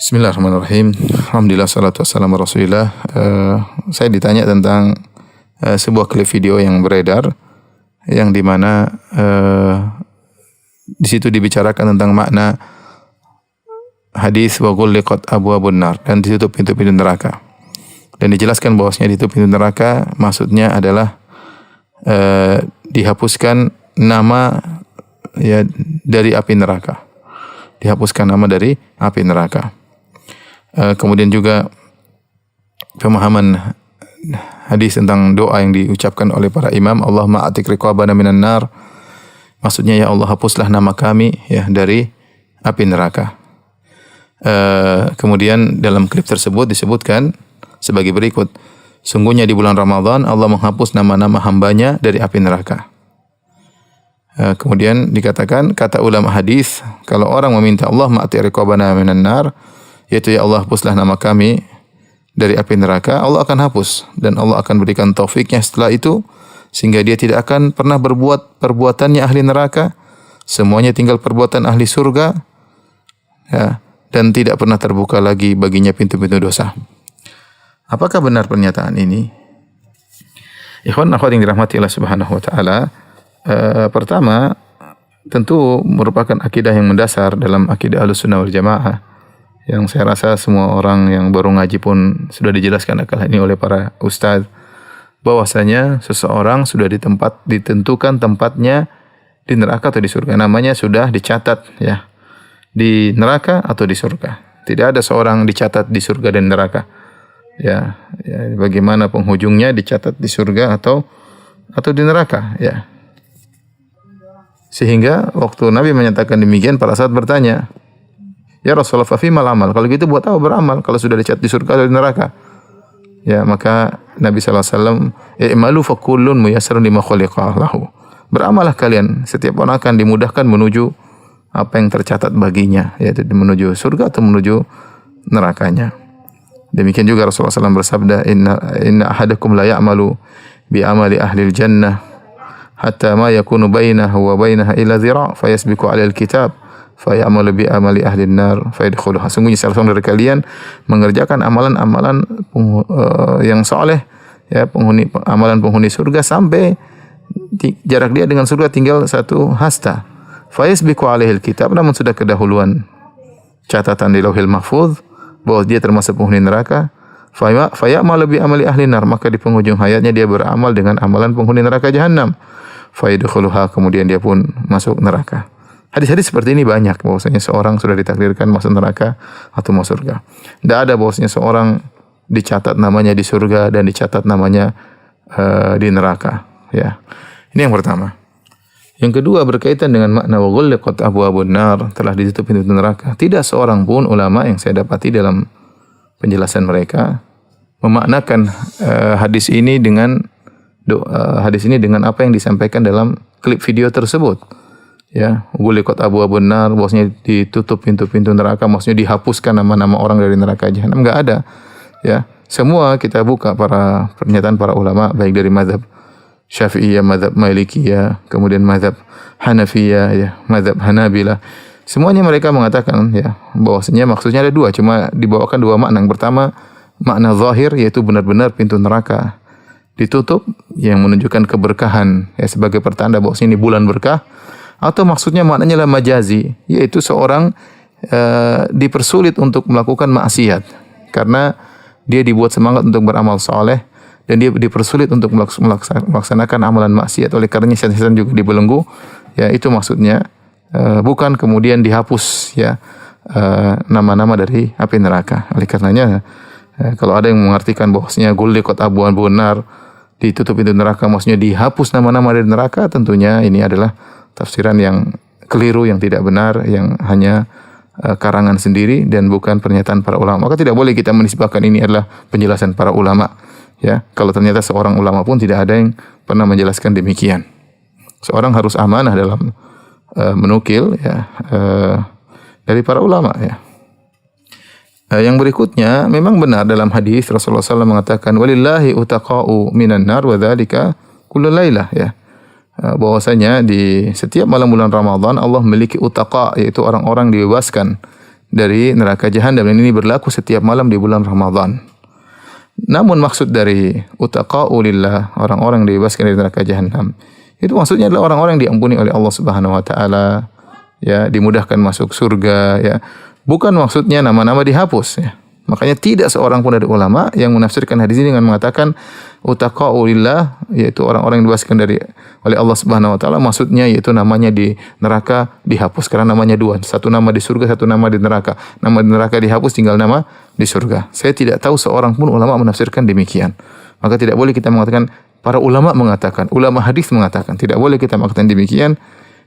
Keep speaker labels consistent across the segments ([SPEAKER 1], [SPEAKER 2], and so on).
[SPEAKER 1] Bismillahirrahmanirrahim. Alhamdulillah salatu wassalamu ala Rasulillah. Saya ditanya tentang sebuah klip video yang beredar yang di mana di situ dibicarakan tentang makna hadis wa ghulliqat abwabun nar dan ditutup pintu-pintu neraka. Dan dijelaskan bahwasanya ditutup pintu neraka maksudnya adalah dihapuskan nama ya dari api neraka. Dihapuskan nama dari api neraka. Kemudian juga pemahaman hadis tentang doa yang diucapkan oleh para imam, Allahumma atik riqabana minan nar. Maksudnya ya Allah hapuslah nama kami ya dari api neraka. Kemudian dalam klip tersebut disebutkan sebagai berikut. Sungguhnya di bulan Ramadan Allah menghapus nama-nama hambanya dari api neraka. Kemudian dikatakan kata ulama hadis, kalau orang meminta Allah ma'ati riqabana minan nar, yaitu ya Allah hapuslah nama kami dari api neraka, Allah akan hapus dan Allah akan berikan taufiknya setelah itu sehingga dia tidak akan pernah berbuat perbuatannya ahli neraka, semuanya tinggal perbuatan ahli surga ya, dan tidak pernah terbuka lagi baginya pintu-pintu dosa. Apakah benar pernyataan ini? Ikhwan akhwat yang dirahmati Allah Subhanahu wa taala, pertama tentu merupakan akidah yang mendasar dalam akidah Ahlussunnah wal Jamaah yang saya rasa semua orang yang baru ngaji pun sudah dijelaskan akal ini oleh para ustaz, bahwasanya seseorang sudah ditentukan tempatnya di neraka atau di surga, namanya sudah dicatat ya di neraka atau di surga. Tidak ada seorang dicatat di surga dan neraka ya, bagaimana penghujungnya dicatat di surga atau di neraka ya. Sehingga waktu Nabi menyatakan demikian, para sahabat bertanya, ya Rasulullah, fa fimal amal? Kalau gitu buat apa beramal kalau sudah dicatat di surga atau di neraka? Ya, maka Nabi sallallahu alaihi wasallam, "I'malu fa kullun muyassarun lima khuliqa lahu." Beramallah kalian, setiap orang akan dimudahkan menuju apa yang tercatat baginya, yaitu menuju surga atau menuju nerakanya. Demikian juga Rasulullah SAW bersabda, "Inna ahadakum la ya'malu bi amali ahli jannah hatta ma yakunu bainahu wa bainaha illa dhira' fayasbiqu 'alal kitab fayamalu bi amali ahli nar fayadkhuluha." Sungguhnya salah seorang dari kalian mengerjakan amalan-amalan yang saleh ya, amalan penghuni surga sampai jarak dia dengan surga tinggal satu hasta. Fayasbiqu 'alaihil kitab, namun sudah kedahuluan catatan di Lauhil Mahfuz bahwa dia termasuk penghuni neraka. Fayamalu bi amali ahli nar, maka di penghujung hayatnya dia beramal dengan amalan penghuni neraka jahanam. Fayadkhuluha, kemudian dia pun masuk neraka. Hadis-hadis seperti ini banyak bahwasanya seorang sudah ditakdirkan masuk neraka atau masuk surga. Tidak ada bahwasanya seorang dicatat namanya di surga dan dicatat namanya di neraka. Ya, ini yang pertama. Yang kedua berkaitan dengan makna wa ghulliqat abwabun nar, telah ditutup pintu neraka. Tidak seorang pun ulama yang saya dapati dalam penjelasan mereka memaknakan hadis ini dengan apa yang disampaikan dalam klip video tersebut. Ya, ghulliqat abwabun nar, bahwasanya ditutup pintu-pintu neraka, maksudnya dihapuskan nama-nama orang dari neraka jahanam. Enggak ada. Ya, semua kita buka para pernyataan para ulama baik dari mazhab Syafi'iyah, mazhab Malikiyah, kemudian mazhab Hanafiyah, ya, mazhab Hanabilah. Semuanya mereka mengatakan ya bahwasanya maksudnya ada dua, cuma dibawakan dua makna. Yang pertama, makna zahir yaitu benar-benar pintu neraka ditutup yang menunjukkan keberkahan ya, sebagai pertanda bahwasanya ini bulan berkah. Atau maksudnya maknanya adalah majazi, yaitu seorang dipersulit untuk melakukan maksiat karena dia dibuat semangat untuk beramal saleh dan dia dipersulit untuk melaksanakan amalan maksiat, oleh karenanya setan juga dibelenggu ya, itu maksudnya bukan kemudian dihapus ya nama-nama dari api neraka. Oleh karenanya kalau ada yang mengartikan bahwasanya ghulliqat abwabun nar, ditutup pintu neraka, maksudnya dihapus nama-nama dari neraka, tentunya ini adalah tafsiran yang keliru, yang tidak benar, yang hanya karangan sendiri dan bukan pernyataan para ulama. Maka tidak boleh kita menisbahkan ini adalah penjelasan para ulama. Ya, kalau ternyata seorang ulama pun tidak ada yang pernah menjelaskan demikian. Seorang harus amanah dalam menukil ya dari para ulama ya. Yang berikutnya memang benar dalam hadis Rasulullah SAW mengatakan walillahi utaqa'u minan nar wa dzalika kullu lailah ya. Bahwasanya di setiap malam bulan Ramadan Allah memiliki utaqa, yaitu orang-orang dibebaskan dari neraka jahanam, dan ini berlaku setiap malam di bulan Ramadan. Namun maksud dari utaqa'u lillah, orang-orang dibebaskan dari neraka jahanam, itu maksudnya adalah orang-orang yang diampuni oleh Allah Subhanahu wa taala, ya, dimudahkan masuk surga, ya. Bukan maksudnya nama-nama dihapus, ya. Makanya tidak seorang pun dari ulama yang menafsirkan hadis ini dengan mengatakan utaqa'u lillah, yaitu orang-orang yang dibebaskan oleh Allah Subhanahu wa taala, maksudnya yaitu namanya di neraka dihapus, karena namanya dua, satu nama di surga, satu nama di neraka. Nama di neraka dihapus, tinggal nama di surga. Saya tidak tahu seorang pun ulama menafsirkan demikian. Maka tidak boleh kita mengatakan para ulama mengatakan, ulama hadis mengatakan, tidak boleh kita mengatakan demikian,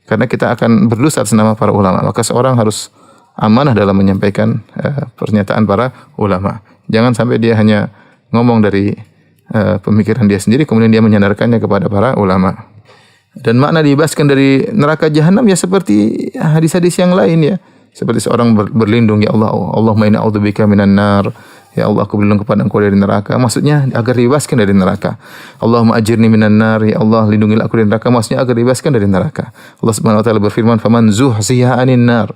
[SPEAKER 1] karena kita akan berdosa atas nama para ulama. Maka seorang harus amanah dalam menyampaikan pernyataan para ulama. Jangan sampai dia hanya ngomong dari pemikiran dia sendiri, kemudian dia menyandarkannya kepada para ulama. Dan makna dibebaskan dari neraka jahanam ya seperti hadis-hadis yang lain, ya. Seperti seorang berlindung, ya Allah, Allahumma inna a'udzubika minan nar. Ya Allah, aku berlindung kepada Engkau dari neraka. Maksudnya agar dibebaskan dari neraka. Allahumma ajirni minan nar. Ya Allah, lindungilah aku dari neraka. Maksudnya agar dibebaskan dari neraka. Allah Subhanahu wa taala berfirman, "Faman zuhziha 'anil nar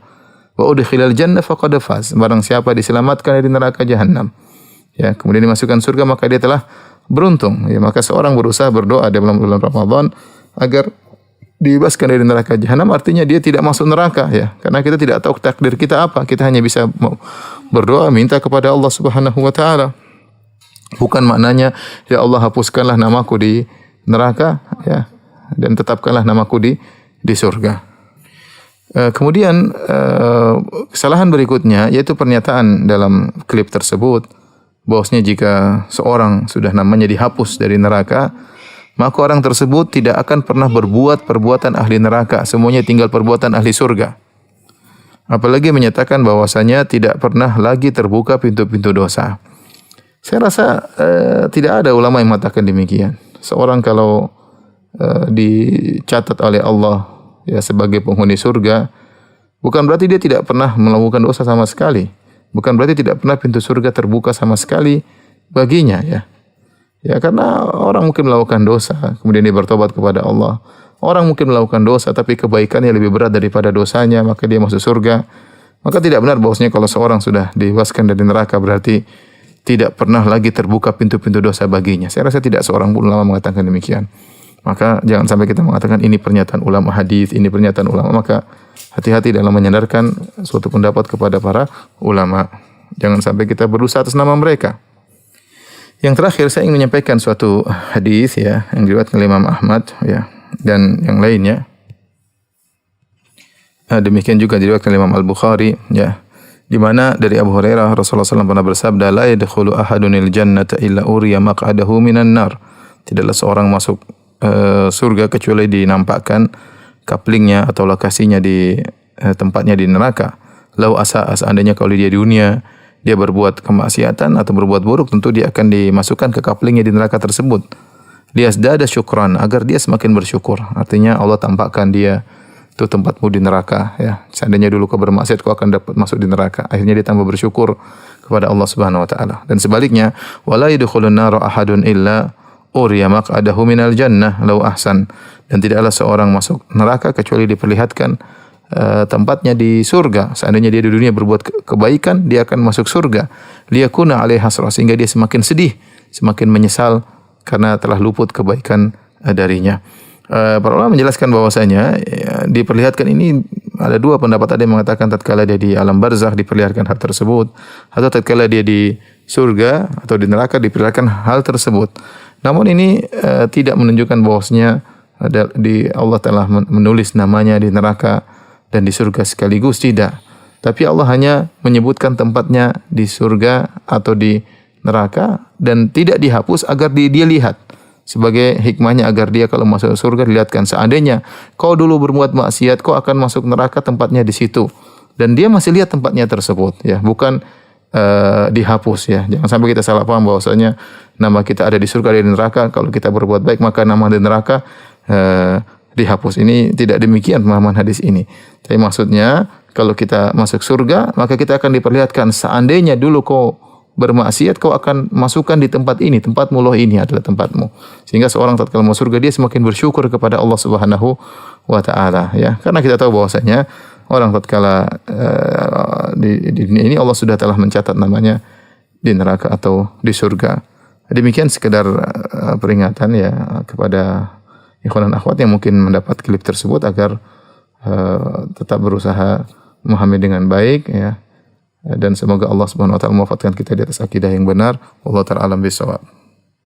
[SPEAKER 1] wa udkhilal jannah faqad faz." Barang siapa diselamatkan dari neraka jahanam, ya, kemudian dimasukkan surga, maka dia telah beruntung. Ya, maka seorang berusaha berdoa di bulan Ramadan agar dibebaskan dari neraka jahanam, artinya dia tidak masuk neraka, ya. Karena kita tidak tahu takdir kita apa. Kita hanya bisa berdoa minta kepada Allah Subhanahu wa taala. Bukan maknanya ya Allah hapuskanlah namaku di neraka, ya, dan tetapkanlah namaku di surga. Kemudian kesalahan berikutnya yaitu pernyataan dalam klip tersebut bahwasanya jika seorang sudah namanya dihapus dari neraka, maka orang tersebut tidak akan pernah berbuat perbuatan ahli neraka, semuanya tinggal perbuatan ahli surga. Apalagi menyatakan bahwasanya tidak pernah lagi terbuka pintu-pintu dosa. Saya rasa tidak ada ulama yang mengatakan demikian. Seorang kalau dicatat oleh Allah, ya, sebagai penghuni surga, bukan berarti dia tidak pernah melakukan dosa sama sekali. Bukan berarti tidak pernah pintu surga terbuka sama sekali baginya, ya. Ya, karena orang mungkin melakukan dosa, kemudian dia bertobat kepada Allah. Orang mungkin melakukan dosa, tapi kebaikannya lebih berat daripada dosanya, maka dia masuk surga. Maka tidak benar bahwasanya kalau seorang sudah dibebaskan dari neraka, berarti tidak pernah lagi terbuka pintu-pintu dosa baginya. Saya rasa tidak seorang pun ulama mengatakan demikian. Maka jangan sampai kita mengatakan ini pernyataan ulama hadis, ini pernyataan ulama. Maka hati-hati dalam menyandarkan suatu pendapat kepada para ulama. Jangan sampai kita berusaha atas nama mereka. Yang terakhir saya ingin menyampaikan suatu hadis, ya, yang diriwayatkan oleh Imam Ahmad, ya, dan yang lainnya. Demikian juga diriwayatkan oleh Imam Al-Bukhari, ya, di mana dari Abu Hurairah Rasulullah SAW pernah bersabda, la yadkhulu ahadunil jannata illa uriya maq'adahu minan nar. Tidaklah seorang masuk surga kecuali dinampakkan kaplingnya atau lokasinya di tempatnya di neraka. Lau seandainya kalau dia di dunia dia berbuat kemaksiatan atau berbuat buruk, tentu dia akan dimasukkan ke kaplingnya di neraka tersebut. Liyazdada syukran, agar dia semakin bersyukur. Artinya Allah tampakkan dia, itu tempatmu di neraka, ya. Seandainya dulu kau bermaksiat, kau akan dapat masuk di neraka. Akhirnya dia tambah bersyukur kepada Allah Subhanahu wa taala. Dan sebaliknya, wala yadkhulun nar ahadun illa uriya maq'adahu minal jannah law ahsan. Dan tidaklah seorang masuk neraka kecuali diperlihatkan tempatnya di surga. Seandainya dia di dunia berbuat kebaikan, dia akan masuk surga. Liyakuna alaihi hasrah, sehingga dia semakin sedih, semakin menyesal karena telah luput kebaikan darinya. Para ulama menjelaskan bahwasanya, ya, diperlihatkan ini ada dua pendapat. Ada yang mengatakan tatkala dia di alam barzakh diperlihatkan hal tersebut, atau tatkala dia di surga atau di neraka diperlihatkan hal tersebut. Namun ini tidak menunjukkan bahwasanya Allah telah menulis namanya di neraka dan di surga sekaligus, tidak. Tapi Allah hanya menyebutkan tempatnya di surga atau di neraka dan tidak dihapus agar dia lihat. Sebagai hikmahnya agar dia kalau masuk surga dilihatkan, seandainya kau dulu berbuat maksiat, kau akan masuk neraka, tempatnya di situ. Dan dia masih lihat tempatnya tersebut, ya, bukan dihapus, ya. Jangan sampai kita salah paham bahwasanya nama kita ada di surga, ada di neraka. Kalau kita berbuat baik maka nama di neraka dihapus. Ini tidak demikian pemahaman hadis ini. Tapi maksudnya kalau kita masuk surga, maka kita akan diperlihatkan seandainya dulu kau bermaksiat, kau akan masukkan di tempat ini, tempatmu loh, ini adalah tempatmu. Sehingga seorang tatkala masuk surga dia semakin bersyukur kepada Allah Subhanahu wa taala, ya. Karena kita tahu bahwasanya orang tatkala di dunia ini Allah sudah telah mencatat namanya di neraka atau di surga. Demikian sekedar peringatan ya kepada ikhwan dan akhwat yang mungkin mendapat klip tersebut agar tetap berusaha memahami dengan baik ya. Dan semoga Allah Subhanahu wa taala mewafatkan kita di atas akidah yang benar. Wallahu ta'ala alam bisawab.